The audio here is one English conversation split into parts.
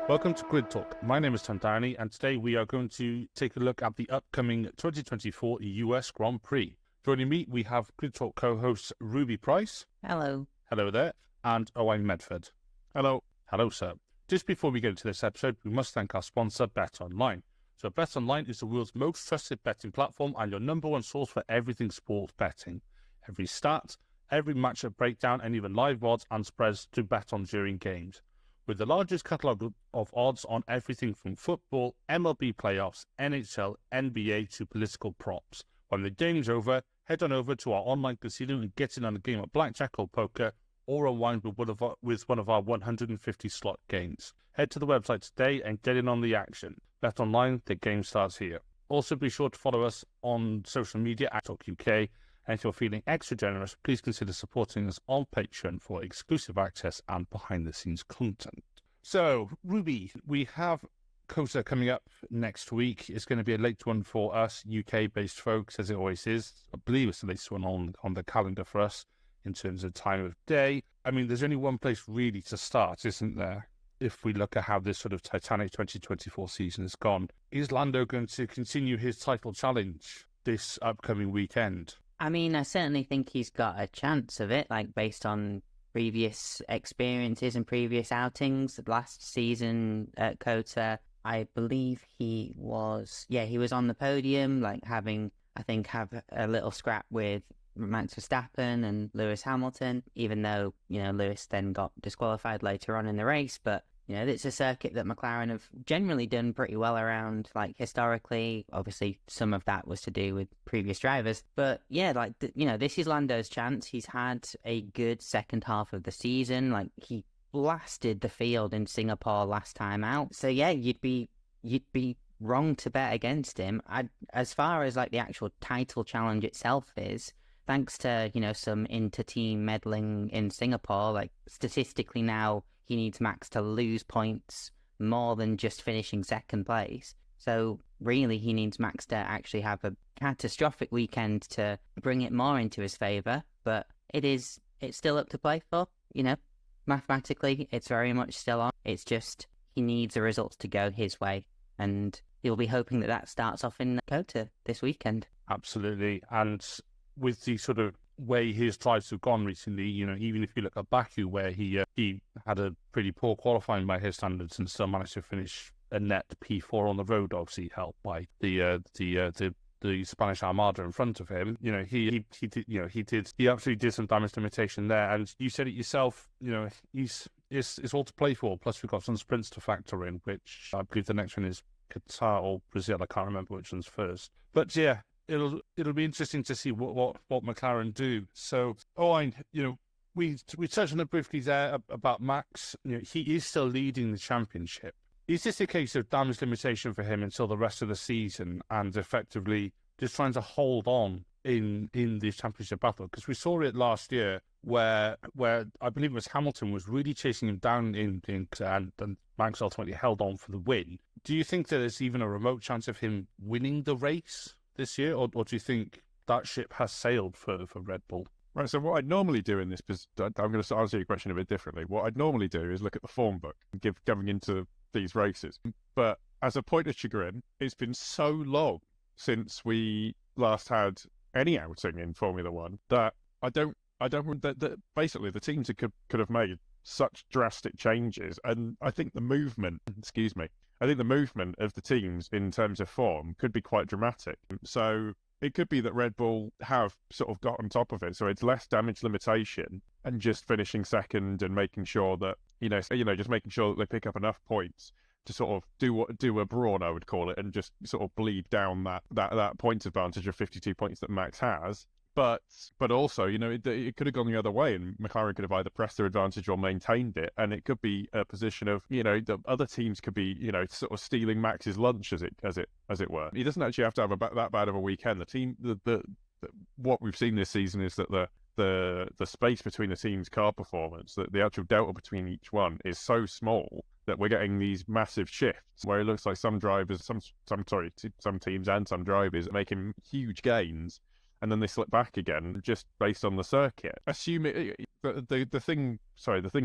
Welcome to Grid Talk. My name is Tom Downey, and today we are going to take a look at the upcoming 2024 US Grand Prix. Joining me, we have Grid Talk co-hosts Ruby Price. Hello. Hello there. And Owain Medford. Hello. Hello, sir. Just before we get into this episode, we must thank our sponsor, BetOnline. So BetOnline is the world's most trusted betting platform and your number one source for everything sports betting. Every stat, every matchup breakdown, and even live odds and spreads to bet on during games. With the largest catalogue of odds on everything from football, MLB playoffs, NHL, NBA to political props. When the game's over, head on over to our online casino and get in on a game of blackjack or poker, or unwind with one of our 150 slot games. Head to the website today and get in on the action. Bet online, the game starts here. Also be sure to follow us on social media at TalkUK. And if you're feeling extra generous, please consider supporting us on Patreon for exclusive access and behind-the-scenes content. So, Ruby, we have COTA coming up next week. It's going to be a late one for us, UK-based folks, as it always is. I believe it's the latest one on the calendar for us in terms of time of day. I mean, there's only one place really to start, isn't there? If we look at how this sort of Titanic 2024 season has gone, is Lando going to continue his title challenge this upcoming weekend? I mean, I certainly think he's got a chance of it, like based on previous experiences and previous outings. Last season at COTA, I believe he was on the podium, like have a little scrap with Max Verstappen and Lewis Hamilton, even though, Lewis then got disqualified later on in the race. But, it's a circuit that McLaren have generally done pretty well around, like historically. Obviously, some of that was to do with previous drivers. But yeah, this is Lando's chance. He's had a good second half of the season. Like, he blasted the field in Singapore last time out. So yeah, you'd be wrong to bet against him. As far as like the actual title challenge itself is, thanks to, some inter-team meddling in Singapore, like statistically now, he needs Max to lose points more than just finishing second place. So really, he needs Max to actually have a catastrophic weekend to bring it more into his favour. But it's still up to play for, Mathematically, it's very much still on. It's just he needs the results to go his way. And he'll be hoping that starts off in COTA this weekend. Absolutely. And with the sort of way his drives have gone recently, even if you look at Baku, where he had a pretty poor qualifying by his standards and still managed to finish a net P4 on the road, obviously helped by the Spanish Armada in front of him. He absolutely did some damage limitation there. And you said it yourself, it's all to play for. Plus we've got some sprints to factor in, which I believe the next one is Qatar or Brazil. I can't remember which one's first. But yeah, it'll be interesting to see what McLaren do. So, Owain, we touched on it briefly there about Max. He is still leading the championship. Is this a case of damage limitation for him until the rest of the season and effectively just trying to hold on in this championship battle? Because we saw it last year where I believe it was Hamilton was really chasing him down and Max ultimately held on for the win. Do you think that there's even a remote chance of him winning the race this year, or do you think that ship has sailed for Red Bull? Right, so what I'd normally do in this, because I'm going to answer your question a bit differently, what I'd normally do is look at the form book and going into these races. But as a point of chagrin, it's been so long since we last had any outing in Formula One that that basically the teams could have made such drastic changes. And I think the movement of the teams in terms of form could be quite dramatic. So it could be that Red Bull have sort of got on top of it. So it's less damage limitation and just finishing second and making sure that, just making sure that they pick up enough points to sort of do a brawn, I would call it, and just sort of bleed down that points advantage of 52 points that Max has. But also, it could have gone the other way, and McLaren could have either pressed their advantage or maintained it. And it could be a position of, the other teams could be, sort of stealing Max's lunch, as it were. He doesn't actually have to have that bad of a weekend. The team, what we've seen this season is that the space between the team's car performance, the actual delta between each one is so small that we're getting these massive shifts where it looks like some teams and some drivers are making huge gains, and then they slip back again just based on the circuit. The thing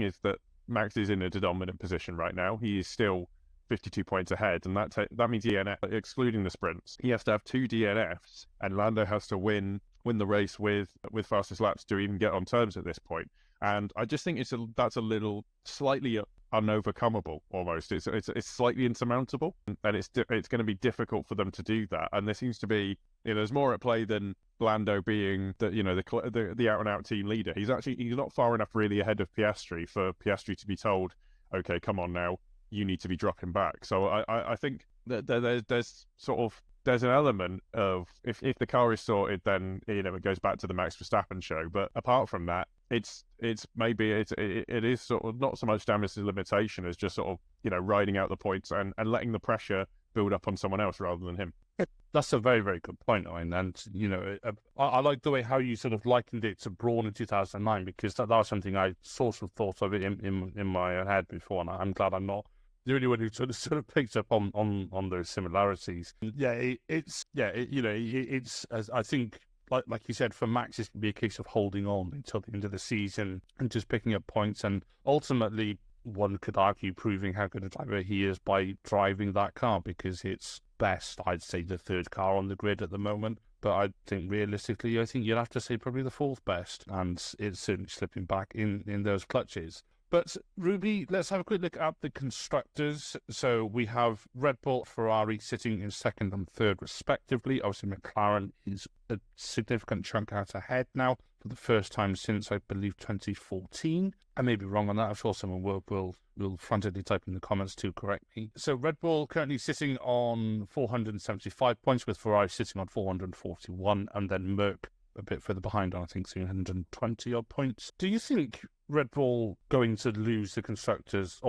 is that Max is in a dominant position right now. He is still 52 points ahead, and that means DNF, excluding the sprints, he has to have 2 DNFs, and Lando has to win the race with fastest laps to even get on terms at this point. And I just think that's a little slightly unovercomable almost. It's slightly insurmountable, and it's going to be difficult for them to do that. And there seems to be, there's more at play than Lando being the out and out team leader. He's not far enough really ahead of Piastri for Piastri to be told, okay, come on now, you need to be dropping back. So I think that there's an element of if the car is sorted, then it goes back to the Max Verstappen show. But apart from that, it is sort of not so much damage to limitation as just sort of riding out the points and letting the pressure build up on someone else rather than him. That's a very, very good point, Owain. And I like the way how you sort of likened it to Brawn in 2009, because that was something I sort of thought of it in my head before, and I'm glad I'm not the only one who sort of picked up on those similarities. Yeah, it's as I think, like you said, for Max, it's going to be a case of holding on until the end of the season and just picking up points, and ultimately, one could argue, proving how good a driver he is by driving that car, because it's best, I'd say, the third car on the grid at the moment. But I think realistically, I think you'd have to say probably the fourth best, and it's certainly slipping back in those clutches. But Ruby, let's have a quick look at the constructors. So we have Red Bull, Ferrari sitting in second and third respectively. Obviously, McLaren is a significant chunk out ahead now for the first time since, I believe, 2014. I may be wrong on that. I'm sure someone will frantically type in the comments to correct me. So Red Bull currently sitting on 475 points, with Ferrari sitting on 441, and then Merc a bit further behind on, I think, 320 odd points. Do you think Red Bull going to lose the constructors,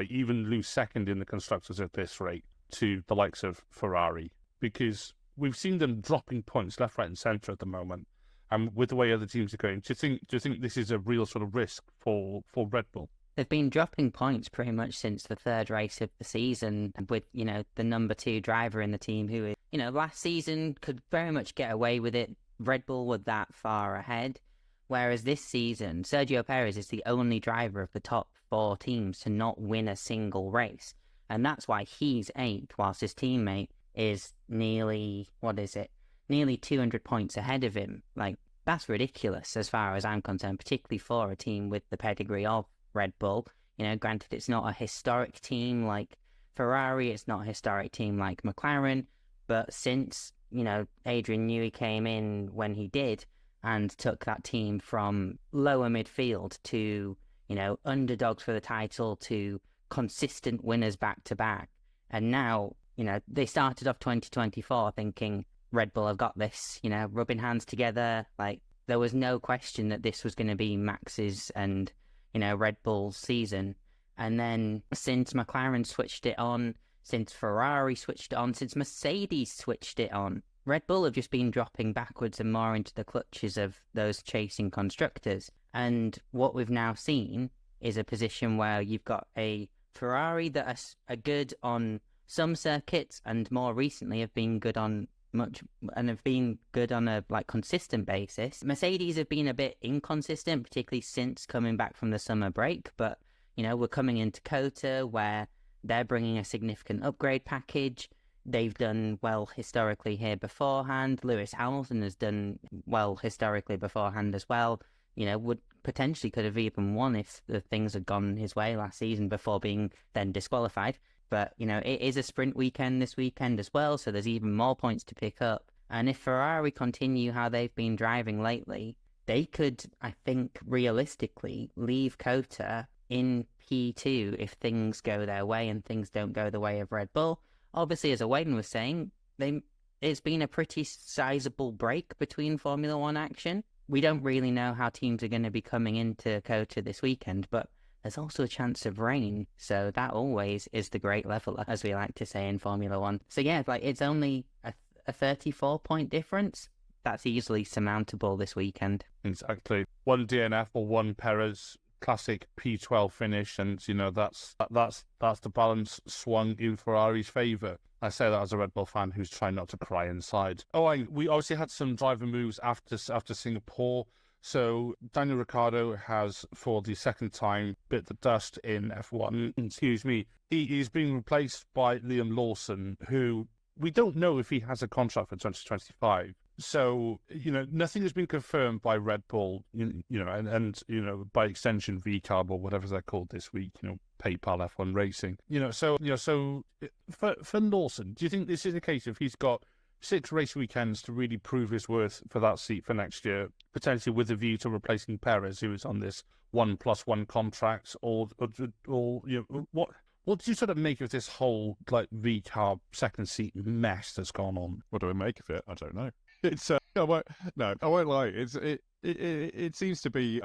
even lose second in the constructors at this rate to the likes of Ferrari? Because we've seen them dropping points left, right, and centre at the moment. And with the way other teams are going, do you think this is a real sort of risk for Red Bull? They've been dropping points pretty much since the third race of the season, with, the number 2 driver in the team who is, last season could very much get away with it. Red Bull were that far ahead. Whereas this season, Sergio Perez is the only driver of the top 4 teams to not win a single race. And that's why he's 8th, whilst his teammate is nearly 200 points ahead of him. Like, that's ridiculous as far as I'm concerned, particularly for a team with the pedigree of Red Bull. Granted, it's not a historic team like Ferrari, it's not a historic team like McLaren, but since, Adrian Newey came in when he did and took that team from lower midfield to, underdogs for the title to consistent winners back to back. And now, they started off 2024 thinking Red Bull have got this, rubbing hands together. Like, there was no question that this was going to be Max's and, Red Bull's season. And then since McLaren switched it on, since Ferrari switched it on, since Mercedes switched it on, Red Bull have just been dropping backwards and more into the clutches of those chasing constructors. And what we've now seen is a position where you've got a Ferrari that are good on some circuits, and more recently have been good on a consistent basis. Mercedes have been a bit inconsistent, particularly since coming back from the summer break. But, we're coming into COTA where they're bringing a significant upgrade package. They've done well historically here beforehand. Lewis Hamilton has done well historically beforehand as well. Could have even won if the things had gone his way last season before being then disqualified. But, it is a sprint weekend this weekend as well, so there's even more points to pick up. And if Ferrari continue how they've been driving lately, they could, I think, realistically leave COTA in P2 if things go their way and things don't go the way of Red Bull. Obviously, as Owain was saying, it's been a pretty sizable break between Formula One action. We don't really know how teams are going to be coming into COTA this weekend, but there's also a chance of rain, so that always is the great leveler, as we like to say in Formula One. So yeah, it's only a 34-point difference. That's easily surmountable this weekend. Exactly. One DNF or one Perez, classic P12 finish, and that's the balance swung in Ferrari's favour. I say that as a Red Bull fan who's trying not to cry inside. We obviously had some driver moves after Singapore. So Daniel Ricciardo has, for the second time, bit the dust in F1. Excuse me. He is being replaced by Liam Lawson, who we don't know if he has a contract for 2025. So, nothing has been confirmed by Red Bull, and by extension VCARB or whatever they're called this week, PayPal F1 Racing. So for Lawson, do you think this is a case of he's got 6 race weekends to really prove his worth for that seat for next year, potentially with a view to replacing Perez, who is on this 1+1 contract, or what do you sort of make of this whole VCARB second seat mess that's gone on? What do I make of it? I don't know. It's I won't lie. It seems to be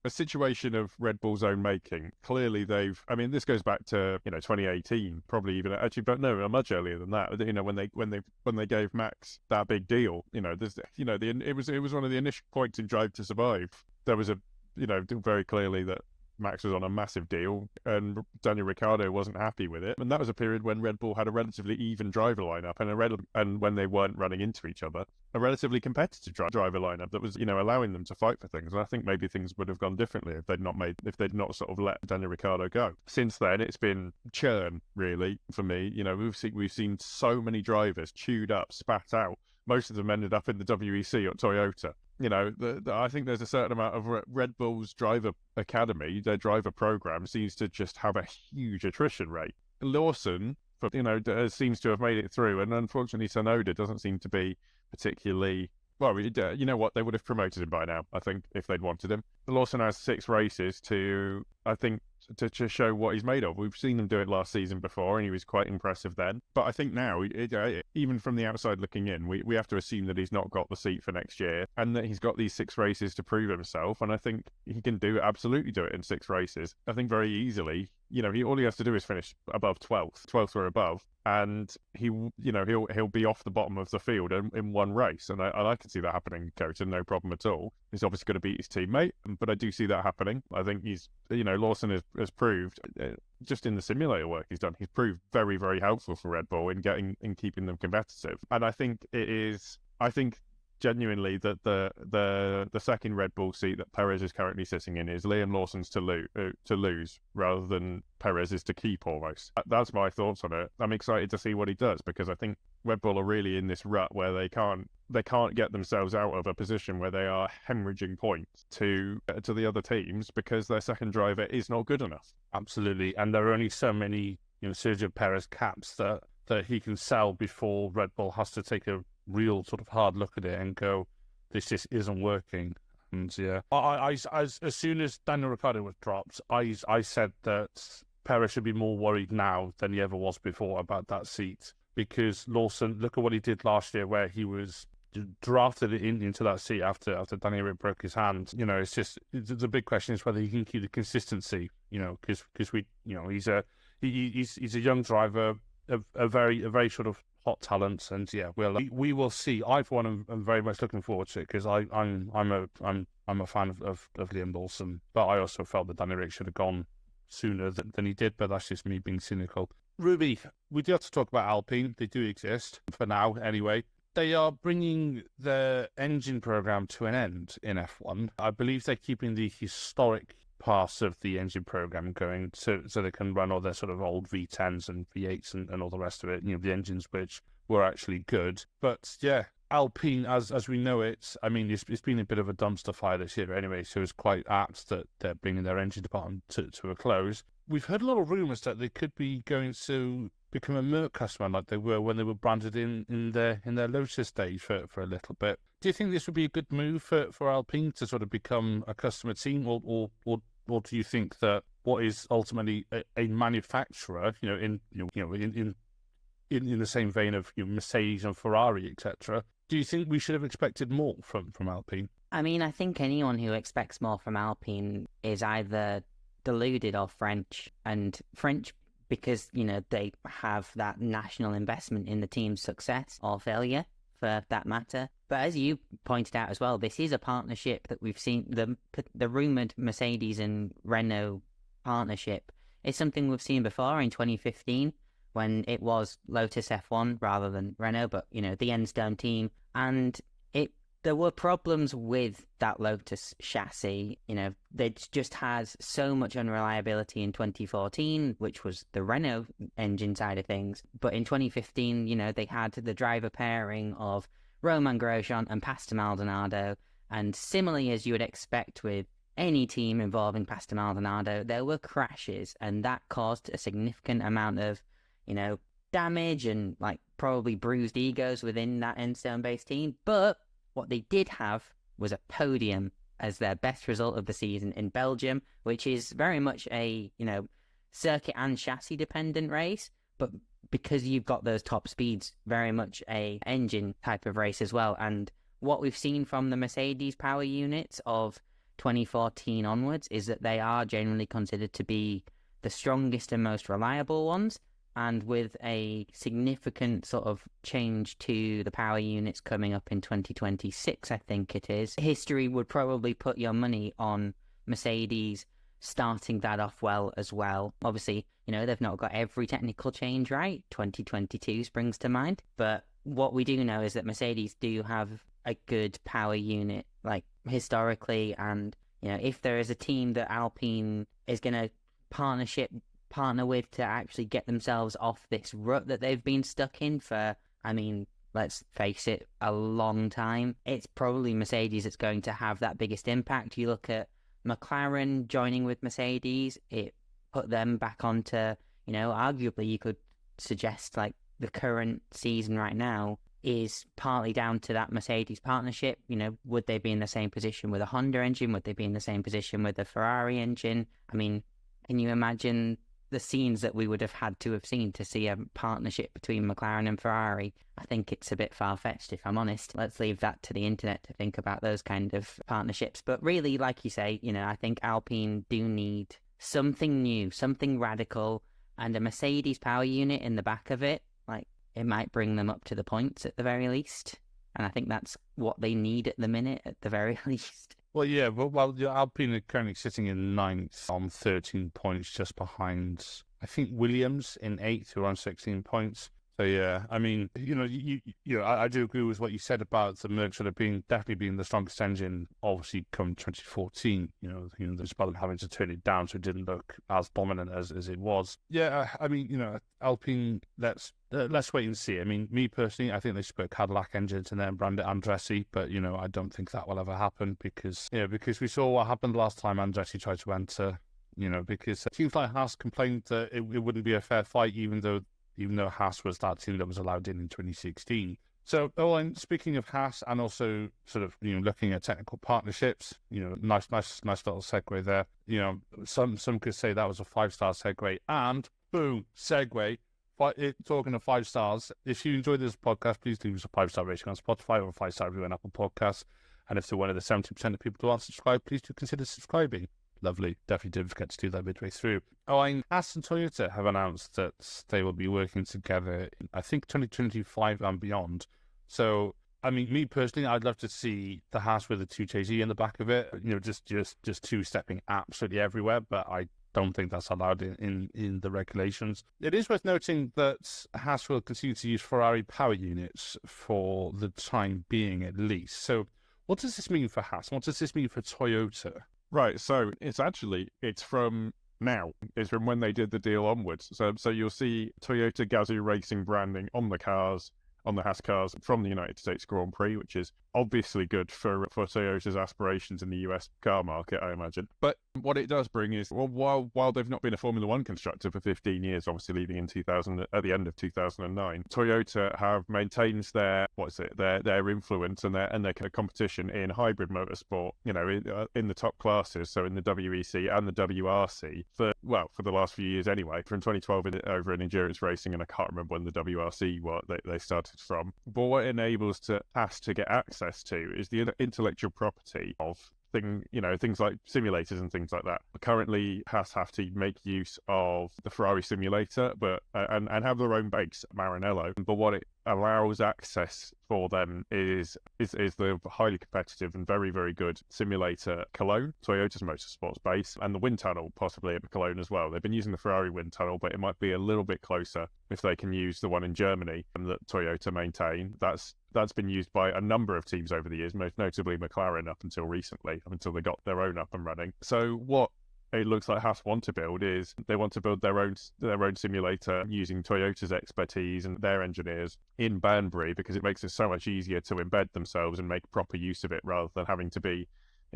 a situation of Red Bull's own making. Clearly, this goes back to 2018, probably even actually, but no, much earlier than that. When they gave Max that big deal. It was one of the initial points in Drive to Survive. There was very clearly that Max was on a massive deal and Daniel Ricciardo wasn't happy with it. And that was a period when Red Bull had a relatively even driver lineup and when they weren't running into each other, a relatively competitive driver lineup that was, allowing them to fight for things. And I think maybe things would have gone differently if they'd not sort of let Daniel Ricciardo go. Since then, it's been churn, really, for me. We've seen so many drivers chewed up, spat out. Most of them ended up in the WEC or Toyota. I think there's a certain amount of Red Bull's driver academy, their driver program, seems to just have a huge attrition rate. Lawson, seems to have made it through, and unfortunately, Tsunoda doesn't seem to be particularly. Well, you know what? They would have promoted him by now, I think, if they'd wanted him. Lawson has 6 races to show what he's made of. We've seen him do it last season before, and he was quite impressive then. But I think now, even from the outside looking in, we have to assume that he's not got the seat for next year, and that he's got these 6 races to prove himself. And I think he can absolutely do it in 6 races. I think very easily. All he has to do is finish above 12th or above, and he'll be off the bottom of the field in one race. And I can see that happening, Kota, no problem at all. He's obviously going to beat his teammate, but I do see that happening. I think Lawson has proved, just in the simulator work he's done, he's proved very, very helpful for Red Bull in keeping them competitive. And I think genuinely that the second Red Bull seat that Perez is currently sitting in is Liam Lawson's to lose rather than Perez's to keep almost. That's my thoughts on it. I'm excited to see what he does, because I think Red Bull are really in this rut where they can't get themselves out of a position where they are hemorrhaging points to the other teams because their second driver is not good enough. Absolutely, and there are only so many Sergio Perez caps that he can sell before Red Bull has to take a real sort of hard look at it and go, this just isn't working. And yeah, as soon as Daniel Ricciardo was dropped, I said that Perez should be more worried now than he ever was before about that seat, because Lawson, look at what he did last year, where he was drafted into that seat after Daniel broke his hand. It's just the big question is whether he can keep the consistency. Because he's a young driver, a very sort of hot talent, and yeah, we will see. I for one am very much looking forward to it, because I'm a fan of Liam Lawson, but I also felt that Danny Rick should have gone sooner than he did. But that's just me being cynical. Ruby, we do have to talk about Alpine. They do exist for now, anyway. They are bringing the engine program to an end in F1. I believe they're keeping the historic parts of the engine program going, so they can run all their sort of old V10s and V8s and all the rest of it, the engines which were actually good. But yeah, Alpine, as we know it, it's been a bit of a dumpster fire this year anyway, so it's quite apt that they're bringing their engine department to a close. We've heard a lot of rumours that they could be going to become a Merc customer like they were when they were branded in their Lotus days for a little bit. Do you think this would be a good move for Alpine to sort of become a customer team, or do you think that what is ultimately a manufacturer, in the same vein of Mercedes and Ferrari, etc., do you think we should have expected more from Alpine? I think anyone who expects more from Alpine is either deluded or French, and French because they have that national investment in the team's success or failure, for that matter. But as you pointed out as well, this is a partnership that we've seen. The rumoured Mercedes and Renault partnership is something we've seen before in 2015 when it was Lotus F1 rather than Renault, but the Enstone team. And there were problems with that Lotus chassis. You know, they just has so much unreliability in 2014, which was the Renault engine side of things. But in 2015, you know, they had the driver pairing of Romain Grosjean and Pastor Maldonado. And similarly, as you would expect with any team involving Pastor Maldonado, there were crashes, and that caused a significant amount of, you know, damage and like probably bruised egos within that Enstone-based team. But what they did have was a podium as their best result of the season in Belgium, which is very much a, you know, circuit and chassis dependent race, but because you've got those top speeds, very much a engine type of race as well. And what we've seen from the Mercedes power units of 2014 onwards is that they are generally considered to be the strongest and most reliable ones. And with a significant sort of change to the power units coming up in 2026, I think it is, history would probably put your money on Mercedes starting that off well as well. Obviously, you know, they've not got every technical change right. 2022 springs to mind. But what we do know is that Mercedes do have a good power unit, like historically. And, you know, if there is a team that Alpine is going to partner with to actually get themselves off this rut that they've been stuck in for, I mean, let's face it, a long time, it's probably Mercedes that's going to have that biggest impact. You look at McLaren joining with Mercedes, it put them back onto, you know, arguably you could suggest like the current season right now is partly down to that Mercedes partnership. You know, would they be in the same position with a Honda engine? Would they be in the same position with a Ferrari engine? I mean, can you imagine the scenes that we would have had to have seen to see a partnership between McLaren and Ferrari? I think it's a bit far-fetched, if I'm honest. Let's leave that to the internet to think about those kind of partnerships. But really, like you say, you know, I think Alpine do need something new, something radical, and a Mercedes power unit in the back of it. Like, it might bring them up to the points at the very least. And I think that's what they need at the minute, at the very least. Well, yeah, well, Alpine are currently sitting in 9th on 13 points, just behind, I think, Williams in 8th, who are on 16 points. So, yeah, I mean, you know, I do agree with what you said about the Mercs sort of definitely being the strongest engine, obviously, come 2014, you know, despite them having to turn it down so it didn't look as dominant as it was. Yeah, I mean, you know, Alpine, let's wait and see. I mean, me personally, I think they should put Cadillac engines and then brand it Andretti, but, you know, I don't think that will ever happen because we saw what happened last time Andretti tried to enter, you know, because it seems like Haas complained that it wouldn't be a fair fight, even though Haas was that team that was allowed in 2016. So, Owain, speaking of Haas and also sort of, you know, looking at technical partnerships, you know, nice little segue there. You know, some could say that was a 5-star segue, and boom, segue. Talking of 5 stars, if you enjoyed this podcast, please leave us a 5-star rating on Spotify or a 5-star review on Apple Podcasts. And if you're one of the 70% of people who aren't subscribed, please do consider subscribing. Lovely. Definitely didn't forget to do that midway through. Haas and Toyota have announced that they will be working together in, I think, 2025 and beyond. So, I mean, me personally, I'd love to see the Haas with a 2JZ in the back of it. You know, just two stepping absolutely everywhere. But I don't think that's allowed in the regulations. It is worth noting that Haas will continue to use Ferrari power units for the time being, at least. So, what does this mean for Haas? What does this mean for Toyota? Right, so it's from now. It's from when they did the deal onwards. So you'll see Toyota Gazoo Racing branding on the cars, on the Haas cars from the United States Grand Prix, which is obviously good for Toyota's aspirations in the US car market, I imagine. But what it does bring is, well, while they've not been a Formula One constructor for 15 years, obviously leaving in 2000 at the end of 2009, Toyota have maintained their influence and their kind of competition in hybrid motorsport, you know, in the top classes, so in the WEC and the WRC for the last few years anyway, from 2012 over in endurance racing, and I can't remember when the WRC they started from. But what enables Haas to get access to is the intellectual property of things like simulators and things like that. Currently, Haas have to make use of the Ferrari simulator, but and have their own base at Maranello. But what it allows access for them is the highly competitive and very, very good simulator Cologne, Toyota's motorsports base, and the wind tunnel possibly at Cologne as well. They've been using the Ferrari wind tunnel, but it might be a little bit closer if they can use the one in Germany that Toyota maintain. That's been used by a number of teams over the years, most notably McLaren up until recently, up until they got their own up and running. So what it looks like Haas want to build is they want to build their own simulator using Toyota's expertise and their engineers in Banbury, because it makes it so much easier to embed themselves and make proper use of it rather than having to be,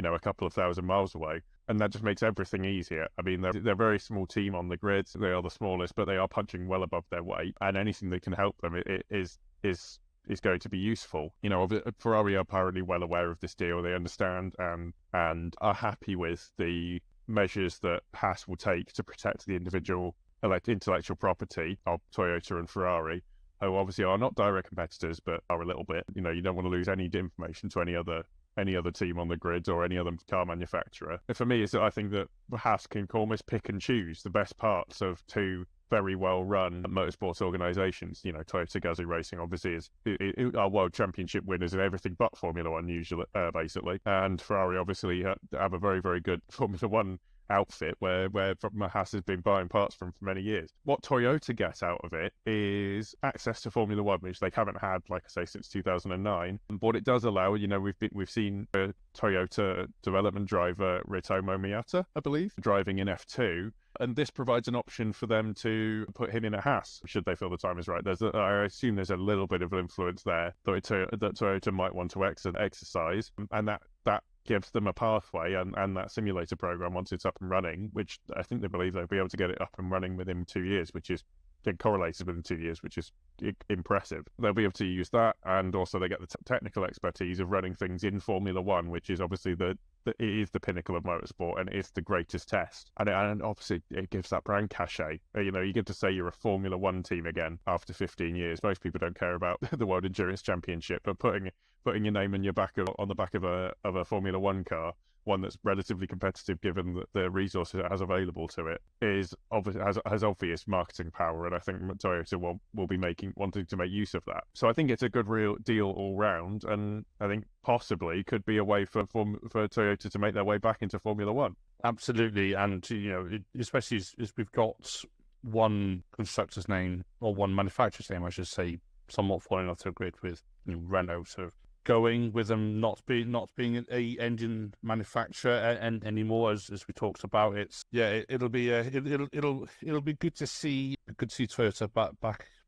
a couple of thousand miles away. And that just makes everything easier. I mean, they're a very small team on the grid. They are the smallest, but they are punching well above their weight. And anything that can help them is going to be useful. Ferrari are apparently well aware of this deal. They understand and are happy with the measures that Haas will take to protect the individual intellectual property of Toyota and Ferrari, who obviously are not direct competitors, but are a little bit. You don't want to lose any information to any other team on the grid or any other car manufacturer. And for me, I think that Haas can almost pick and choose the best parts of two very well-run motorsports organisations. Toyota Gazoo Racing obviously are world championship winners in everything but Formula One, usually, basically. And Ferrari obviously have a very, very good Formula One outfit where Haas has been buying parts from for many years. What Toyota get out of it is access to Formula One, which they haven't had, like I say, since 2009. But what it does allow, we've seen a Toyota development driver Ritomo Miyata, I believe, driving in F2. And this provides an option for them to put him in a Haas, should they feel the time is right. I assume there's a little bit of influence there that Toyota might want to exercise, and that gives them a pathway and that simulator program once it's up and running, which I think they believe they'll be able to get it up and running within 2 years, which is correlated within 2 years, which is impressive. They'll be able to use that, and also they get the technical expertise of running things in Formula One, which is obviously it is the pinnacle of motorsport and it's the greatest test. And obviously it gives that brand cachet. You get to say you're a Formula One team again after 15 years. Most people don't care about the World Endurance Championship, but putting your name on the back of a Formula One car, one that's relatively competitive given the resources it has available to it, is obviously has obvious marketing power, and I think Toyota will be wanting to make use of that. So I think it's a good real deal all round, and I think possibly could be a way for Toyota to make their way back into Formula One. Absolutely, and especially as we've got one constructor's name, or one manufacturer's name, I should say, somewhat falling off the grid with Renault sort of going with them not being a engine manufacturer anymore, as we talked about. It'll be good to see Toyota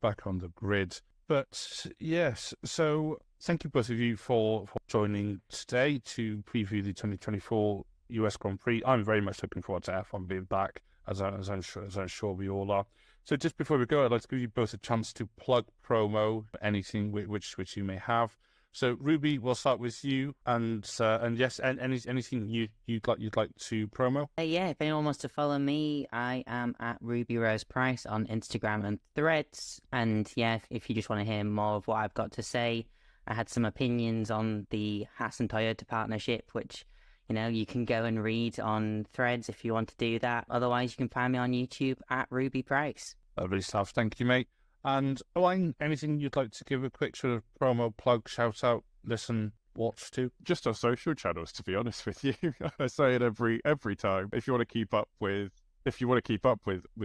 back on the grid. But yes, so thank you both of you for joining today to preview the 2024 US Grand Prix. I'm very much looking forward to F1 being back, as I'm sure we all are. So just before we go, I'd like to give you both a chance to plug, promo, anything which you may have. So Ruby, we'll start with you, and yes, and anything you'd like to promo. If anyone wants to follow me, I am at Ruby Rose Price on Instagram and Threads. And if you just want to hear more of what I've got to say, I had some opinions on the Haas and Toyota partnership, which you can go and read on Threads if you want to do that. Otherwise, you can find me on YouTube at Ruby Price. Lovely stuff. Thank you, mate. And Owain, anything you'd like to give a quick sort of promo, plug, shout out, listen, watch to? Just our social channels, to be honest with you. I say it every time. If you want to keep up with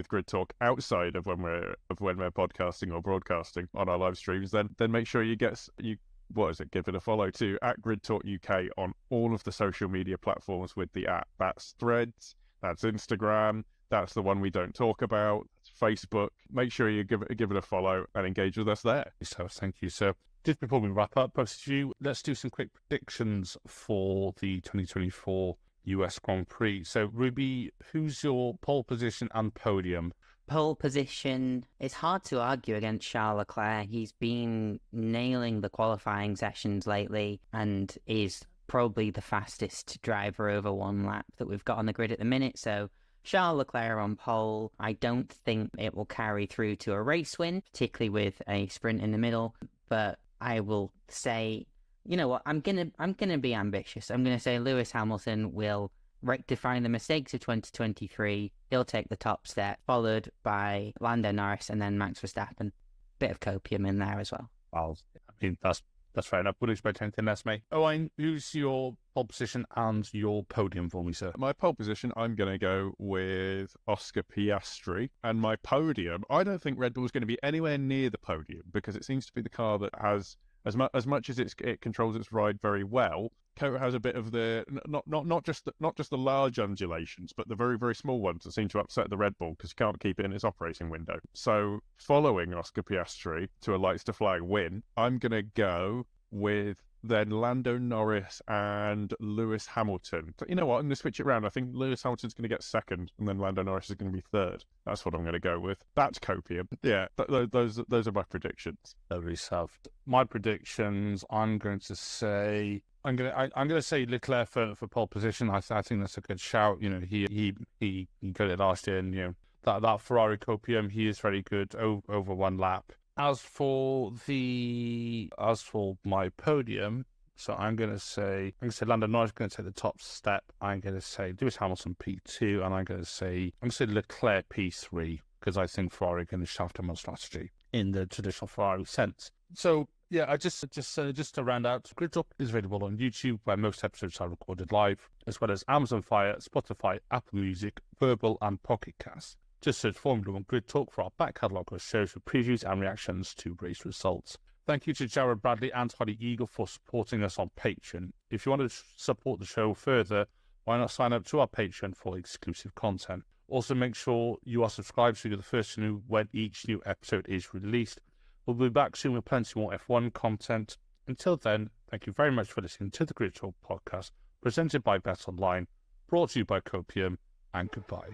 Grid Talk outside of when we're podcasting or broadcasting on our live streams, then make sure give it a follow to at Grid Talk UK on all of the social media platforms with the @ That's Threads, that's Instagram, that's the one we don't talk about, Facebook. Make sure you give it a follow and engage with us there. So thank you, sir. Just before we wrap up, both of you, let's do some quick predictions for the 2024 US Grand Prix. So Ruby, who's your pole position and podium? Pole position, it's hard to argue against Charles Leclerc. He's been nailing the qualifying sessions lately and is probably the fastest driver over one lap that we've got on the grid at the minute. So Charles Leclerc on pole. I don't think it will carry through to a race win, particularly with a sprint in the middle. But I will say, you know what, I'm gonna be ambitious. I'm gonna say Lewis Hamilton will rectify the mistakes of 2023. He'll take the top step, followed by Lando Norris and then Max Verstappen. Bit of copium in there as well. Well, I mean, that's fair enough. Wouldn't expect anything less, mate. Owain, who's your pole position and your podium for me, sir? My pole position, I'm going to go with Oscar Piastri. And my podium, I don't think Red Bull's going to be anywhere near the podium because it seems to be the car that has, as much as it controls its ride very well, Kota has a bit of the not just the large undulations, but the very, very small ones that seem to upset the Red Bull because you can't keep it in its operating window. So following Oscar Piastri to a lights to flag win, I'm going to go with then Lando Norris and Lewis Hamilton. You know what? I'm going to switch it around. I think Lewis Hamilton's going to get second, and then Lando Norris is going to be third. That's what I'm going to go with. That's copium. Yeah, those are my predictions. Lovely stuff. My predictions, I'm going to say Leclerc for pole position. I think that's a good shout. You know, he got it last year, and you know that Ferrari copium, he is very good over one lap. As for my podium, so I'm going to say Lando Norris is going to take the top step. I'm going to say Lewis Hamilton P2, and I'm going to say Leclerc P3 because I think Ferrari are going to shaft him on strategy in the traditional Ferrari sense. So yeah, I just to round out, Grid Talk is available on YouTube where most episodes are recorded live, as well as Amazon Fire, Spotify, Apple Music, Verbal, and Pocket Cast. Just search Formula One Grid Talk for our back catalogue of shows with previews and reactions to race results. Thank you to Jared Bradley and Holly Eagle for supporting us on Patreon. If you want to support the show further, why not sign up to our Patreon for exclusive content? Also, make sure you are subscribed so you're the first to know when each new episode is released. We'll be back soon with plenty more F1 content. Until then, thank you very much for listening to the Grid Talk podcast, presented by Bet Online, brought to you by Copium, and goodbye.